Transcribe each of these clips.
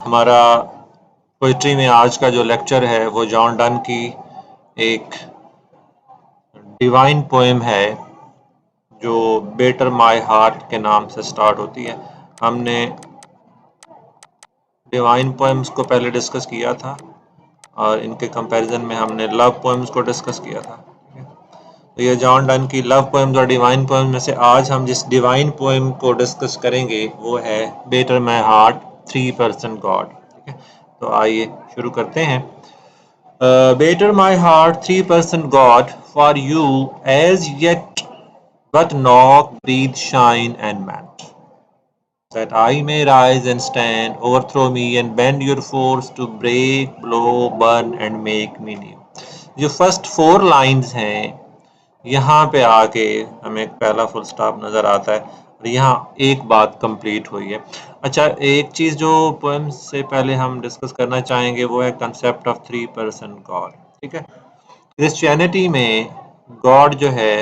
हमारा पोइट्री में आज का जो लेक्चर है वो जॉन डन की एक डिवाइन पोएम है जो बेटर माय हार्ट के नाम से स्टार्ट होती है। हमने डिवाइन पोएम्स को पहले डिस्कस किया था और इनके कंपैरिजन में हमने लव पोएम्स को डिस्कस किया था। तो ये जॉन डन की लव पोएम्स और डिवाइन पोएम में से आज हम जिस डिवाइन पोएम को डिस्कस करेंगे वो है बेटर माय हार्ट 3% गॉड। ठीक है, तो आइए शुरू करते हैं। Batter my heart 3% God for you as yet but knock, breathe, shine, and melt. That I may rise and stand, overthrow me and bend your force to break, blow, burn and make me new. जो first 4 lines हैं यहाँ पे आके हमें एक पहला full stop नज़र आता है और यहाँ एक बात कंप्लीट हुई है। अच्छा, एक चीज़ जो पोएम से पहले हम डिस्कस करना चाहेंगे वो है कंसेप्ट ऑफ 3% गॉड। ठीक है, क्रिश्चियनिटी में गॉड जो है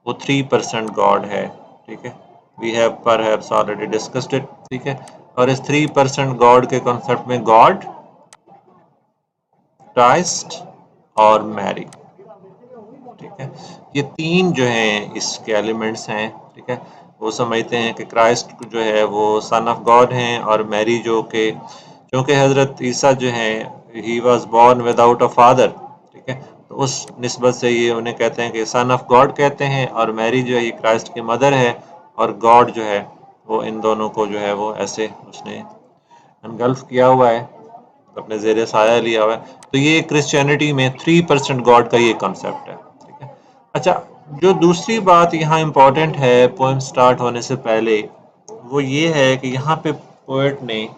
वो 3% गॉड है। ठीक है, we have perhaps already discussed it. ठीक है, और इस 3% गॉड के कॉन्सेप्ट में गॉड, क्राइस्ट और मैरी, ठीक है, ये तीन जो हैं इसके एलिमेंट्स हैं। ठीक है, वो समझते हैं कि क्राइस्ट जो है वो सन ऑफ गॉड हैं और मैरी जो कि क्योंकि हज़रत ईसा जो हैं he was born without a father. ठीक है, तो उस निस्बत से ये उन्हें कहते हैं कि सन ऑफ गॉड कहते हैं और मैरी जो है ये क्राइस्ट की मदर है और गॉड जो है वो इन दोनों को जो है वो ऐसे उसने एनगल्फ किया हुआ है, अपने ज़ेरे साया लिया हुआ है। तो ये क्रिश्चियनिटी में 3% गॉड का ये कॉन्सेप्ट है। ठीक है, अच्छा, जो दूसरी बात यहाँ इम्पोर्टेंट है पोएम स्टार्ट होने से पहले वो ये है कि यहाँ पे पोएट ने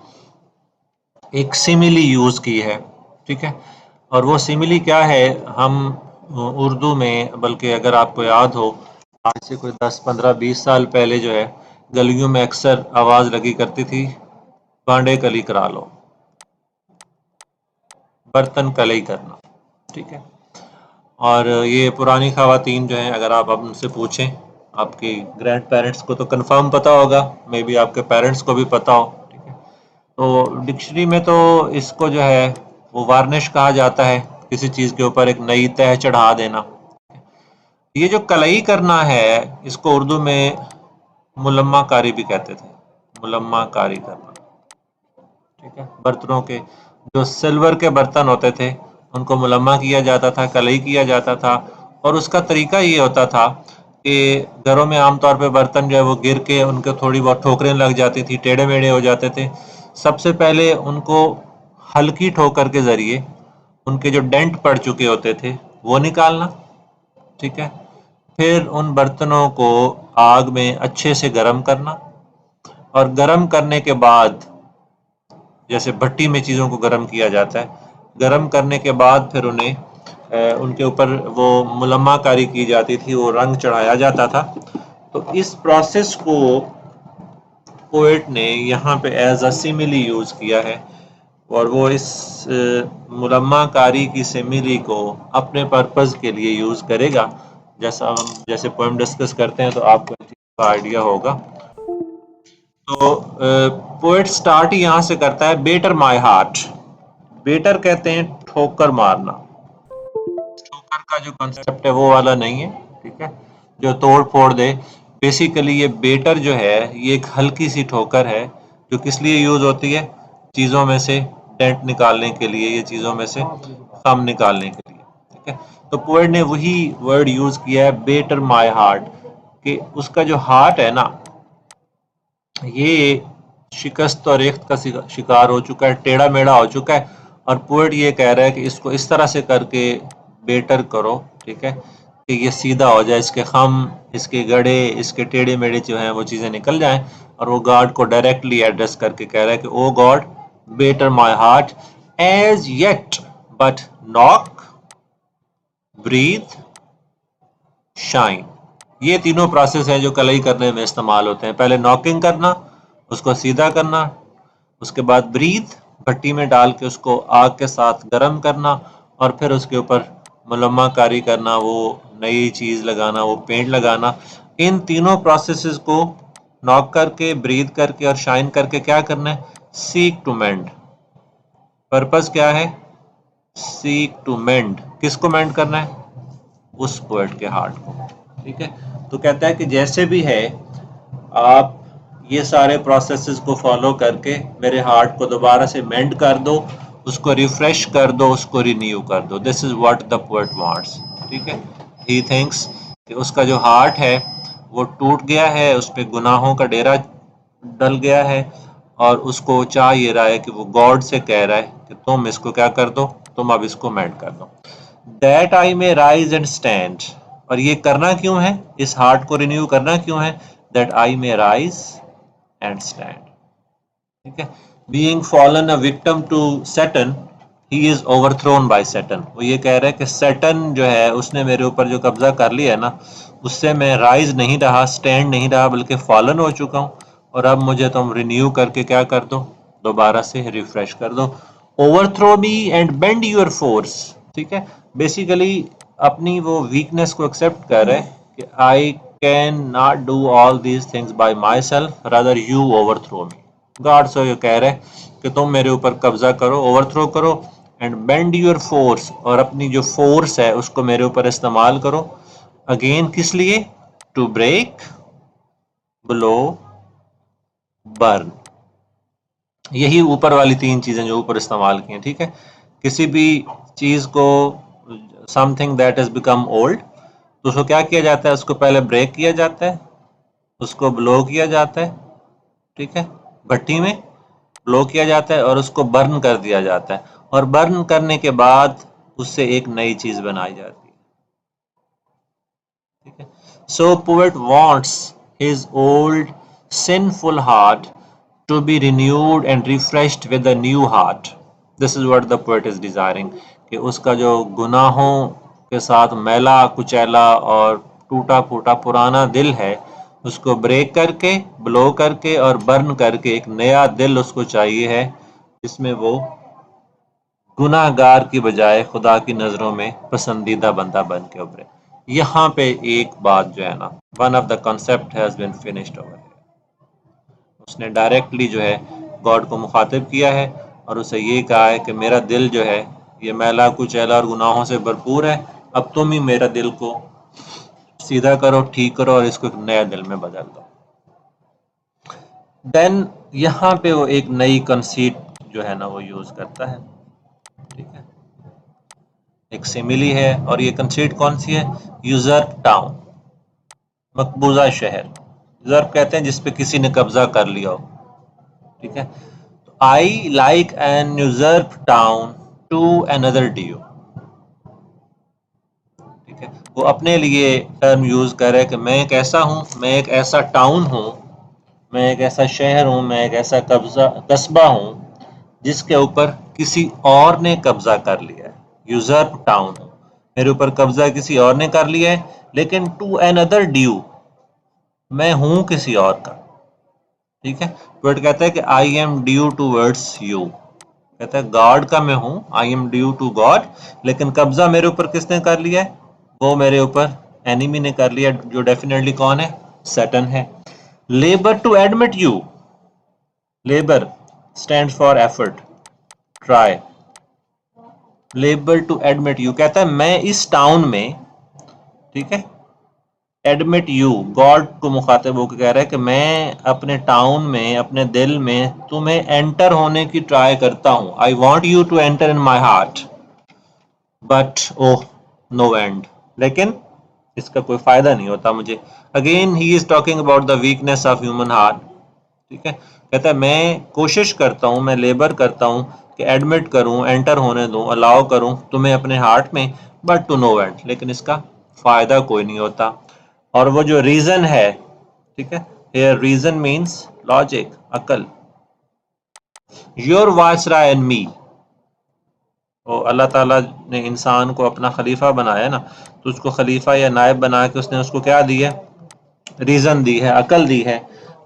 एक सिमिली यूज़ की है। ठीक है, और वो सिमिली क्या है, हम उर्दू में, बल्कि अगर आपको याद हो आज से कोई 10, 15, 20 साल पहले जो है गलियों में अक्सर आवाज़ लगी करती थी, बांडे कली करा लो, बर्तन कलई करना। ठीक है, और ये पुरानी ख़वातीन जो हैं अगर आप उनसे पूछें, आपके ग्रैंड पेरेंट्स को तो कंफर्म पता होगा, मे बी आपके पेरेंट्स को भी पता हो। ठीक है, तो डिक्शनरी में तो इसको जो है वो वार्निश कहा जाता है, किसी चीज़ के ऊपर एक नई तह चढ़ा देना। ये जो कलई करना है इसको उर्दू में मुलम्मा कारी भी कहते थे, मुलम्मा कारी करना। ठीक है, बर्तनों के जो सिल्वर के बर्तन होते थे उनको मुलम्मा किया जाता था, कलई किया जाता था और उसका तरीका ये होता था कि घरों में आमतौर पे बर्तन जो है वो गिर के उनको थोड़ी बहुत ठोकरें लग जाती थी, टेढ़े मेढ़े हो जाते थे। सबसे पहले उनको हल्की ठोकर के ज़रिए उनके जो डेंट पड़ चुके होते थे वो निकालना। ठीक है, फिर उन बर्तनों को आग में अच्छे से गर्म करना और गर्म करने के बाद, जैसे भट्टी में चीज़ों को गर्म किया जाता है, गर्म करने के बाद फिर उन्हें उनके ऊपर वो मुलम्मा कारी की जाती थी, वो रंग चढ़ाया जाता था। तो इस प्रोसेस को पोएट ने यहाँ पे एज अ सिमिली यूज़ किया है और वो इस मुलम्मा कारी की सिमिली को अपने पर्पज़ के लिए यूज़ करेगा। जैसे पोएम डिस्कस करते हैं तो आपको इस चीज़ का आइडिया होगा। तो पोएट स्टार्ट ही यहाँ से करता है, बेटर माय हार्ट। बेटर कहते हैं ठोकर मारना, ठोकर का जो कॉन्सेप्ट है वो वाला नहीं है। ठीक है, जो तोड़ फोड़ दे, बेसिकली ये बेटर जो है ये एक हल्की सी ठोकर है जो किस लिए यूज होती है, चीज़ों में से डेंट निकालने के लिए, ये चीज़ों में से कम निकालने के लिए। ठीक है, तो पोएट ने वही वर्ड यूज किया है, बेटर माय हार्ट, कि उसका जो हार्ट है ना ये शिकस्त और रेख्त का शिकार हो चुका है, टेढ़ा मेढ़ा हो चुका है और पोएट ये कह रहा है कि इसको इस तरह से करके बेटर करो। ठीक है, कि ये सीधा हो जाए, इसके खम, इसके गड़े, इसके टेढ़े मेढ़े जो हैं वो चीज़ें निकल जाएं और वो गॉड को डायरेक्टली एड्रेस करके कह रहा है कि oh God, batter my heart as yet but knock, breathe, shine. ये तीनों प्रोसेस हैं जो कलई करने में इस्तेमाल होते हैं। पहले नॉकिंग करना, उसको सीधा करना, उसके बाद ब्रीथ, भट्टी में डाल के उसको आग के साथ गर्म करना और फिर उसके ऊपर मुलम्मा कारी करना, वो नई चीज़ लगाना, वो पेंट लगाना। इन तीनों प्रोसेसेस को नॉक करके, ब्रीथ करके और शाइन करके क्या करना है? Seek to mend. पर्पस क्या है? Seek to mend. किसको मेंड करना है? उस पोएट के हार्ट को। ठीक है, तो कहता है कि जैसे भी है आप ये सारे प्रोसेसेस को फॉलो करके मेरे हार्ट को दोबारा से मेंड कर दो, उसको रिफ्रेश कर दो, उसको रिन्यू कर दो। This is what the poet wants. ठीक है, ही थिंक्स कि उसका जो हार्ट है वो टूट गया है, उस पर गुनाहों का डेरा डल गया है और उसको चाह ये रहा है कि वो गॉड से कह रहा है कि तुम इसको क्या कर दो, तुम अब इसको मेंड कर दो। That I may rise and stand. और ये करना क्यों है? इस हार्ट को रिन्यू करना क्यों है? That I may rise and stand. ठीक है, being fallen a victim to Saturn, he is overthrown by Saturn. वो ये कह रहा है कि सैटर्न जो है उसने मेरे ऊपर जो कब्जा कर लिया है ना, उससे मैं राइज नहीं रहा, स्टैंड नहीं रहा, बल्कि फॉलन हो चुका हूँ। और अब मुझे तुम रिन्यू करके क्या कर दो? दोबारा से रिफ्रेश कर दो। Overthrow me and bend your force. ठीक है, बेसिकली अपनी वो वीकनेस को एक्सेप्ट कर रहे हैं कि I can not do all these things by my self, rather you overthrow me. God से ये कह रहे हैं कि तुम मेरे ऊपर कब्जा करो, ओवरथ्रो करो, एंड बेंड योर फोर्स, और अपनी जो फोर्स है उसको मेरे ऊपर इस्तेमाल करो। अगेन किस लिए? To break, blow, burn. यही ऊपर वाली तीन चीजें जो ऊपर इस्तेमाल की हैं। ठीक है, किसी भी चीज को, something that has become old, तो उसको क्या किया जाता है? उसको पहले ब्रेक किया जाता है, उसको ब्लो किया जाता है। ठीक है, भट्टी में ब्लो किया जाता है और उसको बर्न कर दिया जाता है, और बर्न करने के बाद उससे एक नई चीज बनाई जाती है। ठीक है, so poet wants his old sinful heart to be renewed and refreshed with a new heart. This is what the poet is desiring, कि उसका जो गुनाहों के साथ मैला कुचैला और टूटा फूटा पुराना दिल है, उसको ब्रेक करके, ब्लो करके और बर्न करके एक नया दिल उसको चाहिए है, जिसमें वो गुनाहगार की बजाय खुदा की नज़रों में पसंदीदा बंदा बन के उभरे। यहाँ पे एक बात जो है ना, one of the concept has been finished over. उसने डायरेक्टली जो है गॉड को मुखातिब किया है और उसे ये कहा है कि मेरा दिल जो है ये मैला कुचैला और गुनाहों से भरपूर है, अब तुम ही मेरा दिल को सीधा करो, ठीक करो और इसको एक नया दिल में बदल दो। देन यहाँ पे वो एक नई कंसीट जो है ना वो यूज करता है। ठीक है, एक सिमिली है और ये कंसीट कौन सी है? यूजर्प टाउन, मकबूजा शहर। यूजर्प कहते हैं जिसपे किसी ने कब्जा कर लिया हो। ठीक है, I like an usurped town to another due. ठीक है, वो अपने लिए टर्म यूज कर रहे हैं कि मैं एक ऐसा हूं, मैं एक ऐसा टाउन हूं, मैं एक ऐसा शहर हूं, मैं एक ऐसा कस्बा हूं जिसके ऊपर किसी और ने कब्जा कर लिया है। यूजर्प टाउन हूं, मेरे ऊपर कब्जा किसी और ने कर लिया है, लेकिन टू अनदर ड्यू, मैं हूं किसी और का। ठीक है, वर्ड कहता है कि I am due towards you. कहता है गॉड का मैं हूं, I am due to God, लेकिन कब्जा मेरे ऊपर किसने कर लिया है? वो मेरे ऊपर एनिमी ने कर लिया, जो डेफिनेटली कौन है? सैटर्न है। Labour to admit you, labour stand for effort, try, labour to admit you. कहता है मैं इस टाउन में, ठीक है, एडमिट यू, गॉड को मुखातिब होकर कह रहा है कि मैं अपने टाउन में, अपने दिल में तुम्हें एंटर होने की ट्राई करता हूं। I want you to enter in my heart, but oh no end, लेकिन इसका कोई फायदा नहीं होता मुझे। Again he is talking about the weakness of human heart. ठीक है, कहता है मैं कोशिश करता हूं, मैं लेबर करता हूं कि एडमिट करूं, एंटर होने दूं, अलाउ करूं तुम्हें अपने हार्ट में, बट टू नो एंड, लेकिन इसका फायदा कोई नहीं होता। और वो जो रीजन है, ठीक है, हियर रीजन मींस लॉजिक, अकल। योर वायसरा एंड मी, तो अल्लाह ताला ने इंसान को अपना खलीफा बनाया ना, तो उसको खलीफा या नायब बना के उसने उसको क्या दी है? रीजन दी है, अकल दी है।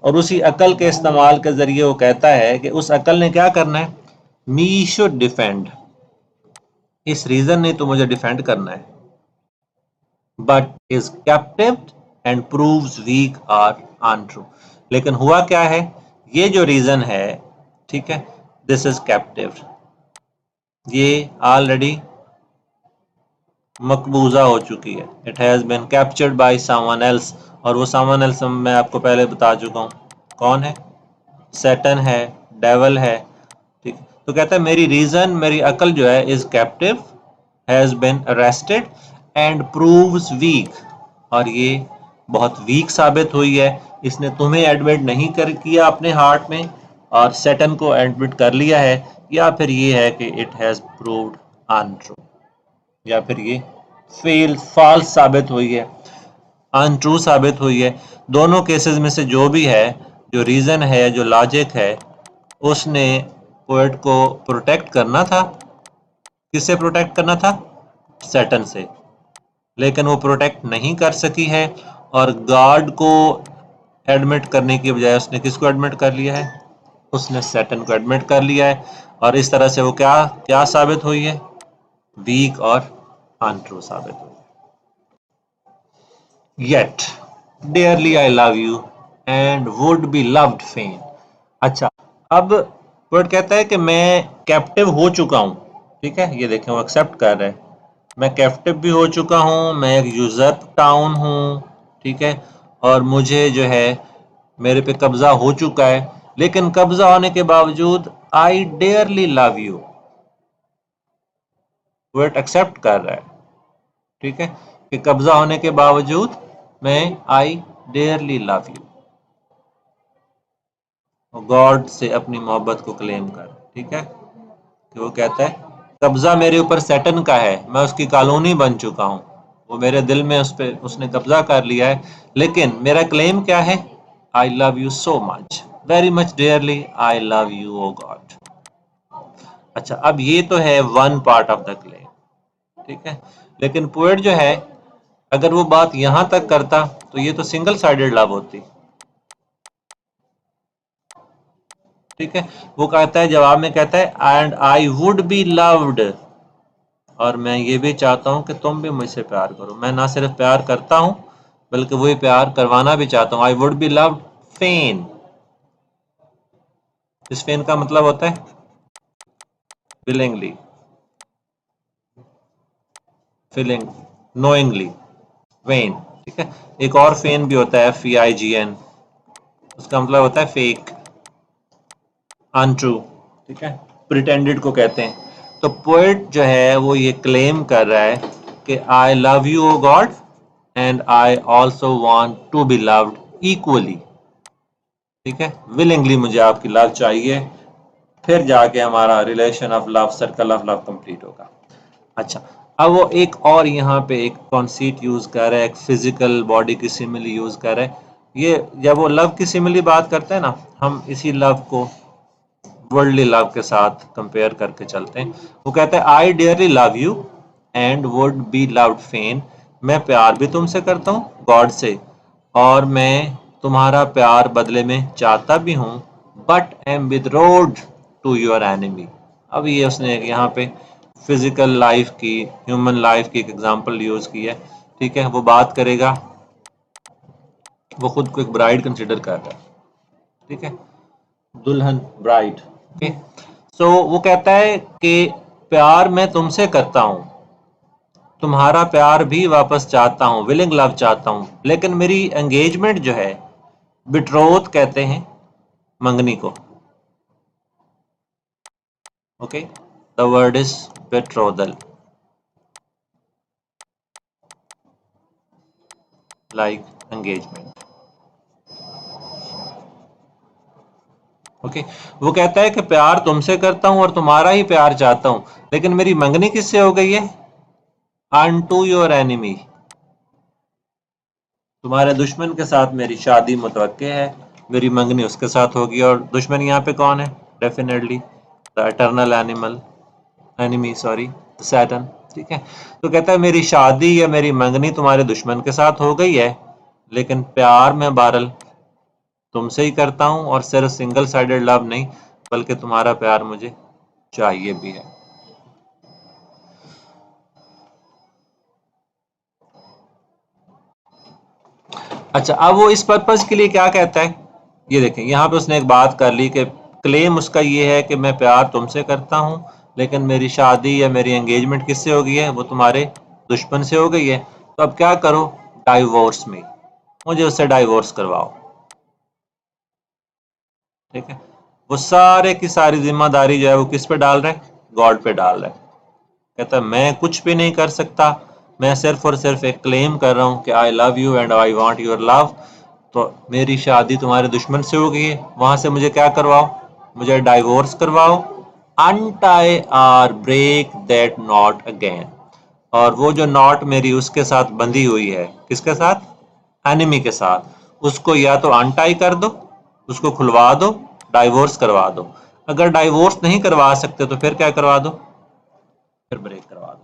और उसी अकल के इस्तेमाल के जरिए वो कहता है कि उस अकल ने क्या करना है? मी शुड डिफेंड, इस रीजन ने तो मुझे डिफेंड करना है, but is captive and proves weak और अनट्रू। लेकिन हुआ क्या है, ये जो रीजन है, ठीक है, दिस इज कैप्टिव, ये ऑलरेडी मकबूजा हो चुकी है, it has been captured by someone else, और वो समवन एल्स मैं आपको पहले बता चुका हूँ कौन है, सैटन है, डेवल है, ठीक। तो कहता है मेरी रीजन, मेरी अकल जो है is captive, has been arrested and proves weak, और ये बहुत वीक साबित हुई है, इसने तुम्हें एडमिट नहीं कर किया अपने हार्ट में और सैटन को एडमिट कर लिया है, या फिर ये है कि इट हैज प्रूव्ड अनट्रू, या फिर ये फॉल्स साबित हुई है, अनट्रू साबित हुई है। दोनों केसेस में से जो भी है, जो रीजन है, जो लॉजिक है, उसने पोएट को प्रोटेक्ट करना था। किससे प्रोटेक्ट करना था? सैटन से, लेकिन वो प्रोटेक्ट नहीं कर सकी है, और गॉड को एडमिट करने की बजाय उसने किसको एडमिट कर लिया है? उसने सैटन को एडमिट कर लिया है, और इस तरह से वो क्या क्या साबित हुई है? वीक और अनट्रू साबित हुई। Yet, dearly I love you and would be loved fain। अच्छा, अब वर्ड कहता है कि मैं कैप्टिव हो चुका हूँ, ठीक है, ये देखें वो एक्सेप्ट कर रहा है, मैं कैप्टिव भी हो चुका हूँ, मैं एक यूजर्प टाउन हूँ, ठीक है, और मुझे जो है मेरे पे कब्जा हो चुका है, लेकिन कब्जा होने के बावजूद आई डेयरली लव यू, वर्ड एक्सेप्ट कर रहा है, ठीक है, कि कब्जा होने के बावजूद मैं आई डेयरली लव यू, गॉड से अपनी मोहब्बत को क्लेम कर, ठीक है, कि वो कहता है कब्जा मेरे ऊपर सैटन का है, मैं उसकी कॉलोनी बन चुका हूँ, वो मेरे दिल में उस पे उसने कब्जा कर लिया है, लेकिन मेरा क्लेम क्या है? I love you so much, very much dearly I love you O God. अच्छा, अब ये तो है one part of the claim, ठीक है, लेकिन पोएट जो है अगर वो बात यहां तक करता तो ये तो सिंगल साइडेड लव होती, ठीक है। वो कहता है जवाब में, कहता है and I would be loved, और मैं ये भी चाहता हूं कि तुम भी मुझसे प्यार करो, मैं ना सिर्फ प्यार करता हूं बल्कि वही प्यार करवाना भी चाहता हूं। आई वुड बी लव्ड फेन, इस फेन का मतलब होता है विलिंगली, फीलिंग, नोइंगली, फेन, ठीक है। एक और फेन भी होता है FEIGN, उसका मतलब होता है फेक, अनट्रू, ठीक है, प्रिटेंडेड को कहते हैं। तो पोएट जो है वो ये क्लेम कर रहा है कि I love you O God and I also want to be loved equally, ठीक है, विलिंगली मुझे आपकी लव चाहिए, फिर जाके हमारा relation of love, circle of love complete होगा। अच्छा, अब वो एक और यहाँ पे एक कॉन्सीट यूज कर रहा है, एक फिजिकल बॉडी की सिमिली यूज कर रहा है। ये जब वो लव की सिमिली बात करते हैं ना, हम इसी लव को वर्ल्डली लव के साथ कंपेयर करके चलते हैं। वो कहता है I dearly love you and would be loved fain, मैं प्यार भी तुमसे करता हूँ गॉड से, और मैं तुम्हारा प्यार बदले में चाहता भी हूँ, but am betrothed to your enemy. अब ये उसने यहाँ पे फिजिकल लाइफ की, ह्यूमन लाइफ की एक एग्जांपल यूज की है, ठीक है। वो बात करेगा, वो खुद को एक ब्राइड कंसिडर कर रहा है, ठीक है, दुल्हन, ब्राइड, ओके। सो वो कहता है कि प्यार मैं तुमसे करता हूं, तुम्हारा प्यार भी वापस चाहता हूं, विलिंग लव चाहता हूं, लेकिन मेरी एंगेजमेंट जो है, बिट्रोथ कहते हैं मंगनी को, okay, the word is betrothal, like engagement, okay. वो कहता है कि प्यार तुमसे करता हूं और तुम्हारा ही प्यार चाहता हूं, लेकिन मेरी मंगनी किससे हो गई है? अनटू योर एनिमी, तुम्हारे दुश्मन के साथ मेरी शादी मुतवक्के है, मेरी मंगनी उसके साथ होगी, और दुश्मन यहाँ पे कौन है? Definitely the eternal animal, enemy, sorry, Satan, ठीक है। तो कहता है मेरी शादी या मेरी मंगनी तुम्हारे दुश्मन के साथ हो गई है, लेकिन प्यार मैं बहरहाल तुमसे ही करता हूँ, और सिर्फ सिंगल साइडेड लव नहीं बल्कि तुम्हारा प्यार मुझे चाहिए भी है। अच्छा, अब वो इस पर्पज के लिए क्या कहता है, ये देखें यहाँ पे उसने एक बात कर ली कि क्लेम उसका ये है कि मैं प्यार तुमसे करता हूँ, लेकिन मेरी शादी या मेरी एंगेजमेंट किससे हो गई है, वो तुम्हारे दुश्मन से हो गई है। तो अब क्या करो, डाइवोर्स में, मुझे उससे डाइवोर्स करवाओ। ठीक है, वो सारे की सारी जिम्मेदारी जो है वो किस पे डाल रहा है, गॉड पे डाल रहा है। कहता है मैं कुछ भी नहीं कर सकता, मैं सिर्फ और सिर्फ एक क्लेम कर रहा हूँ कि I love you and I want your love. तो मेरी शादी तुम्हारे दुश्मन से हो गई है, वहां से मुझे क्या करवाओ, मुझे डाइवोर्स करवाओ। अनटाई और ब्रेक दैट नॉट अगेन। और वो जो नॉट मेरी उसके साथ बंधी हुई है, किसके साथ, एनिमी के साथ, उसको या तो अनटाई कर दो, उसको खुलवा दो, डाइवोर्स करवा दो। अगर डाइवोर्स नहीं करवा सकते तो फिर क्या करवा दो, फिर ब्रेक करवा दो।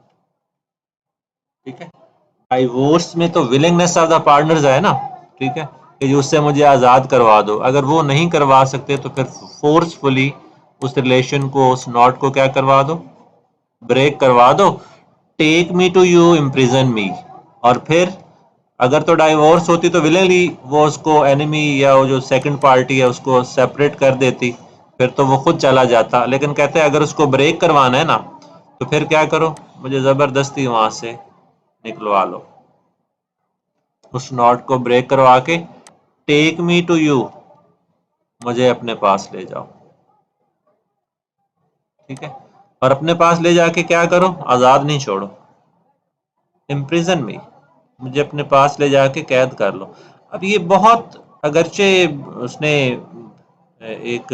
ठीक है, डाइवोर्स में तो विलिंगनेस ऑफ द पार्टनर्स है ना। ठीक है, कि उससे मुझे आज़ाद करवा दो, अगर वो नहीं करवा सकते तो फिर फोर्सफुली उस रिलेशन को, उस नॉट को क्या करवा दो, ब्रेक करवा दो। Take me to you, imprison me. और फिर अगर तो डाइवोर्स होती तो विलिंगली वो उसको एनिमी या वो जो सेकंड पार्टी है उसको सेपरेट कर देती, फिर तो वो खुद चला जाता। लेकिन कहते हैं अगर उसको ब्रेक करवाना है ना, तो फिर क्या करो, मुझे ज़बरदस्ती वहां से निकलवा लो, उस नॉट को ब्रेक करवा के, टेक मी टू यू, मुझे अपने पास ले जाओ। ठीक है, और अपने पास ले जाके क्या करो, आज़ाद नहीं छोड़ो, इम्प्रिजन मी, मुझे अपने पास ले जाके कैद कर लो। अब ये बहुत, अगरचे उसने एक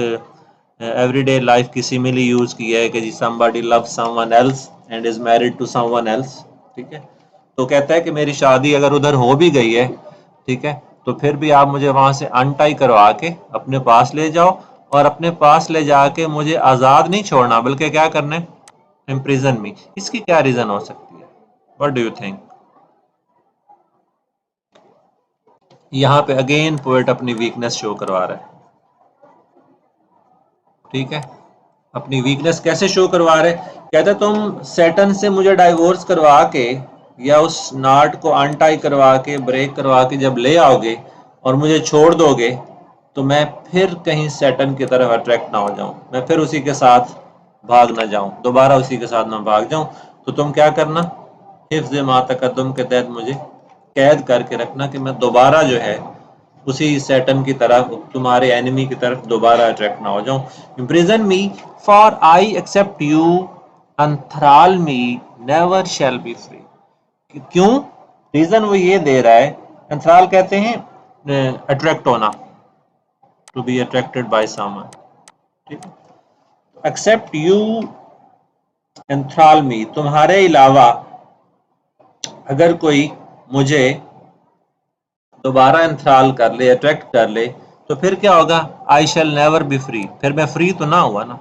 एवरीडे लाइफ की सिमिली यूज किया है कि जी somebody love someone else and is married to someone else. ठीक है, तो कहता है कि मेरी शादी अगर उधर हो भी गई है, ठीक है, तो फिर भी आप मुझे वहां से अनटाई करवा के अपने पास ले जाओ, और अपने पास ले जाके मुझे आज़ाद नहीं छोड़ना, बल्कि क्या करना है, इम्प्रिजन मी। इसकी क्या रीज़न हो सकती है, व्हाट डू यू थिंक। यहाँ पे अगेन पोएट अपनी वीकनेस शो करवा रहा है। ठीक है, अपनी वीकनेस कैसे शो करवा रहे, कहते तुम सैटर्न से मुझे डाइवोर्स करवा के या उस नाट को अनटाई करवा के, ब्रेक करवा के जब ले आओगे और मुझे छोड़ दोगे, तो मैं फिर कहीं सैटर्न की तरफ अट्रैक्ट ना हो जाऊं, मैं फिर उसी के साथ भाग ना जाऊं, दोबारा उसी के साथ ना भाग जाऊं। तो तुम क्या करना, हिफ्ज़ मा तकद्दुम के तहत मुझे कैद करके रखना कि मैं दोबारा जो है उसी सैटन की तरफ, तुम्हारे एनिमी की तरफ दोबारा अट्रैक्ट ना हो जाऊं। Imprison me for I except you, enthrall me never shall be free. क्यों, रीजन वो ये दे रहा है, अंथराल कहते हैं अट्रैक्ट होना, to be attracted by someone. ठीक है, एक्सेप्ट यू एंथ्राल मी, तुम्हारे अलावा अगर कोई मुझे दोबारा इंथ्राल कर ले, अट्रैक्ट कर ले, तो फिर क्या होगा, आई शैल नेवर बी फ्री, फिर मैं फ्री तो ना हुआ ना।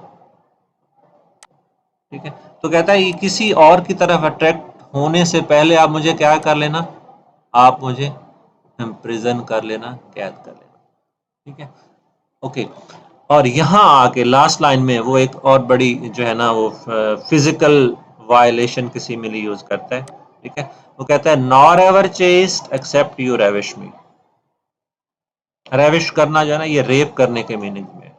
ठीक है, तो कहता है ये किसी और की तरफ अट्रैक्ट होने से पहले आप मुझे क्या कर लेना, आप मुझे इम्प्रिजन कर लेना, कैद कर लेना। ठीक है, ओके। और यहाँ आके लास्ट लाइन में वो एक और बड़ी जो है ना, वो फिजिकल वायलेशन की सिमिली यूज करता है। ठीक है, वो कहता है nor ever chaste except you ravish me. Ravish करना जो है ना, ये रेप करने के मीनिंग में,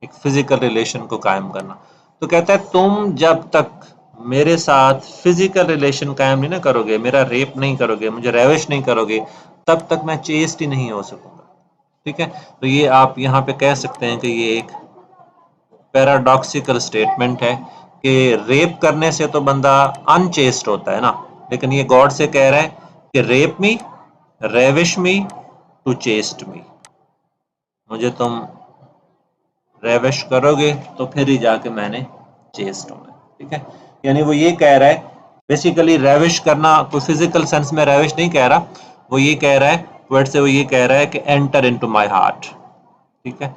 एक फिजिकल रिलेशन को कायम करना। तो कहता है तुम जब तक मेरे साथ फिजिकल रिलेशन कायम नहीं ना करोगे, मेरा रेप नहीं करोगे, मुझे रेविश नहीं करोगे, तब तक मैं चेस्ट ही नहीं हो सकूंगा। ठीक है, तो ये आप यहाँ पे कह सकते हैं कि ये एक पैराडॉक्सिकल स्टेटमेंट है कि रेप करने से तो बंदा अनचेस्ट होता है ना, लेकिन ये गॉड से कह रहा है कि rape me, ravish me, to chaste me, मुझे तुम रेविश करोगे तो फिर ही जाके मैंने चेस्ट होना है। ठीक है, यानी वो ये कह रहा है, बेसिकली रेविश करना कोई फिजिकल सेंस में रेविश नहीं कह रहा, वो ये कह रहा है, वर्ड से वो ये कह रहा है कि एंटर इनटू माय हार्ट। ठीक है,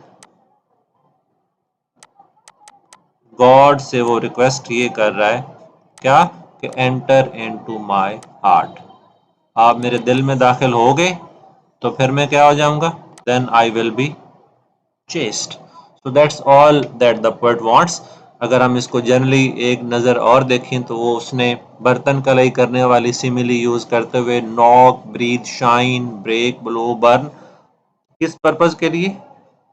गॉड से वो रिक्वेस्ट ये कर रहा है क्या, कि एंटर इनटू माय हार्ट, आप मेरे दिल में दाखिल हो गए तो फिर मैं क्या हो जाऊंगा, then I will be chaste. So that's all that the poet wants. अगर हम इसको जनरली एक नज़र और देखें तो वो उसने बर्तन कलाई करने वाली सिमिली यूज़ करते हुए knock, breathe, shine, break, blow, burn, किस पर्पज़ के लिए?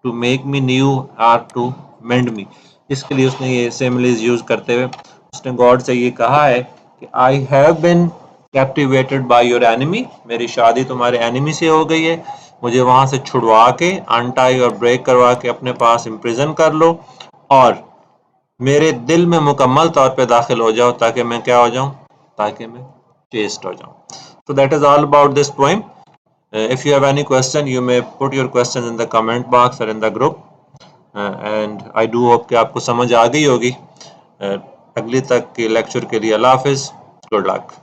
To make me new or to mend me, इसके लिए उसने ये सिमिलीज यूज़ करते हुए उसने गॉड से ये कहा है कि I have been captivated by your enemy, मेरी शादी तुम्हारे एनिमी से हो गई है, मुझे वहां से छुड़वा के अनटाई और ब्रेक करवा के अपने पास इम्प्रिजन कर लो और मेरे दिल में मुकम्मल तौर पे दाखिल हो जाओ ताकि मैं क्या हो जाऊं, ताकि मैं चेस्ट हो जाऊं. So that is all about this poem. If you have any question, you may put your questions in the comment box or in the group. And I do hope कि आपको समझ आ गई होगी. अगली तक के लेक्चर के लिए अल्लाह हाफिज़. Good luck.